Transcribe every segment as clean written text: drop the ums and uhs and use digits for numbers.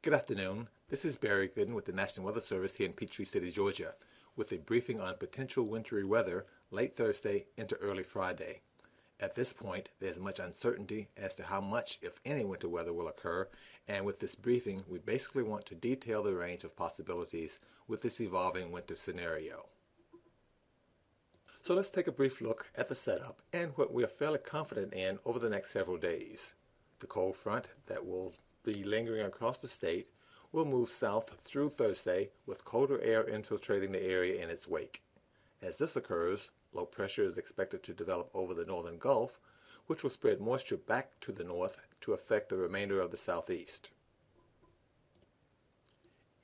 Good afternoon. This is Barry Gooden with the National Weather Service here in Peachtree City, Georgia, with a briefing on potential wintry weather late Thursday into early Friday. At this point, there's much uncertainty as to how much, if any, winter weather will occur, and with this briefing, we basically want to detail the range of possibilities with this evolving winter scenario. So let's take a brief look at the setup and what we are fairly confident in over the next several days. The cold front that will be lingering across the state will move south through Thursday with colder air infiltrating the area in its wake. As this occurs, low pressure is expected to develop over the northern Gulf, which will spread moisture back to the north to affect the remainder of the southeast.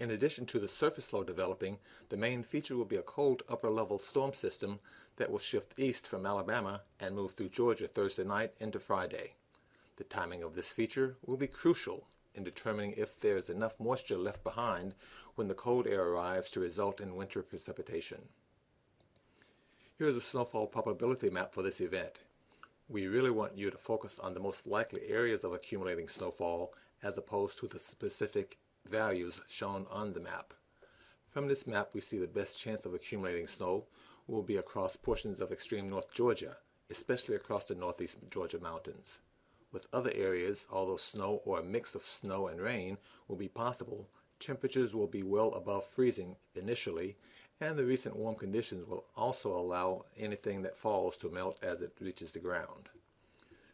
In addition to the surface low developing, the main feature will be a cold upper-level storm system that will shift east from Alabama and move through Georgia Thursday night into Friday. The timing of this feature will be crucial in determining if there is enough moisture left behind when the cold air arrives to result in winter precipitation. Here is a snowfall probability map for this event. We really want you to focus on the most likely areas of accumulating snowfall as opposed to the specific values shown on the map. From this map, we see the best chance of accumulating snow will be across portions of extreme North Georgia, especially across the northeast Georgia mountains. With other areas, although snow or a mix of snow and rain will be possible, temperatures will be well above freezing initially, and the recent warm conditions will also allow anything that falls to melt as it reaches the ground.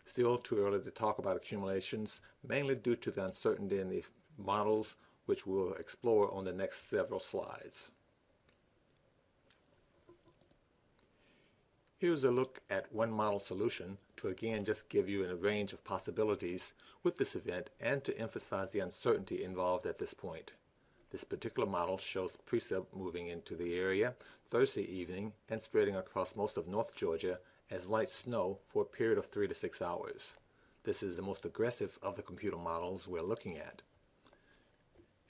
Still too early to talk about accumulations, mainly due to the uncertainty in the models, which we'll explore on the next several slides. Here's a look at one model solution to again just give you a range of possibilities with this event and to emphasize the uncertainty involved at this point. This particular model shows precip moving into the area Thursday evening and spreading across most of North Georgia as light snow for a period of 3 to 6 hours. This is the most aggressive of the computer models we're looking at.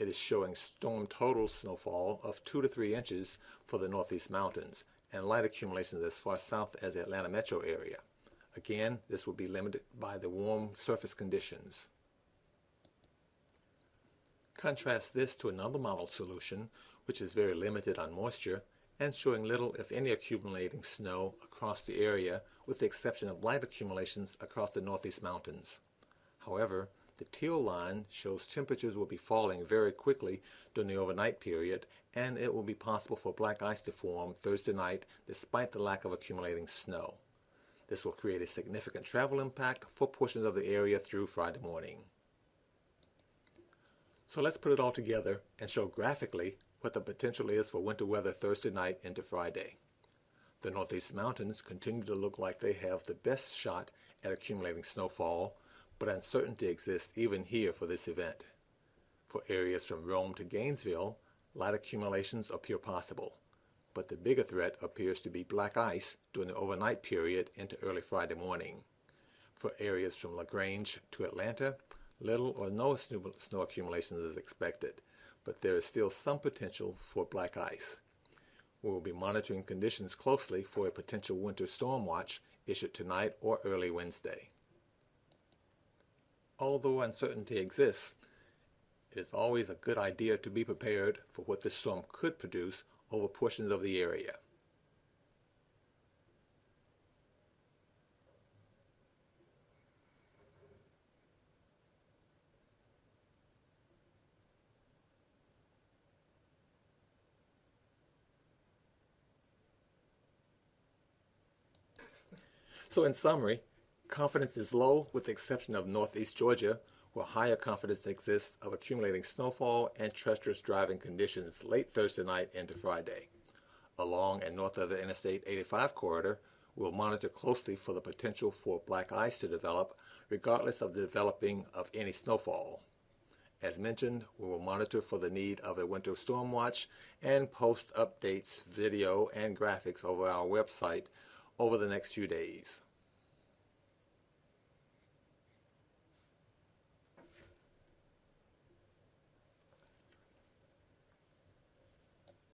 It is showing storm total snowfall of 2 to 3 inches for the northeast mountains and light accumulations as far south as the Atlanta metro area. Again, this will be limited by the warm surface conditions. Contrast this to another model solution, which is very limited on moisture and showing little, if any, accumulating snow across the area, with the exception of light accumulations across the northeast mountains. However, the teal line shows temperatures will be falling very quickly during the overnight period, and it will be possible for black ice to form Thursday night despite the lack of accumulating snow. This will create a significant travel impact for portions of the area through Friday morning. So let's put it all together and show graphically what the potential is for winter weather Thursday night into Friday. The northeast mountains continue to look like they have the best shot at accumulating snowfall, but uncertainty exists even here for this event. For areas from Rome to Gainesville, light accumulations appear possible, but the bigger threat appears to be black ice during the overnight period into early Friday morning. For areas from LaGrange to Atlanta, little or no snow accumulations is expected, but there is still some potential for black ice. We will be monitoring conditions closely for a potential winter storm watch issued tonight or early Wednesday. Although uncertainty exists, it is always a good idea to be prepared for what this storm could produce over portions of the area. So in summary, confidence is low with the exception of northeast Georgia, where higher confidence exists of accumulating snowfall and treacherous driving conditions late Thursday night into Friday. Along and north of the Interstate 85 corridor, we'll monitor closely for the potential for black ice to develop, regardless of the developing of any snowfall. As mentioned, we will monitor for the need of a winter storm watch and post updates, video, and graphics over our website over the next few days.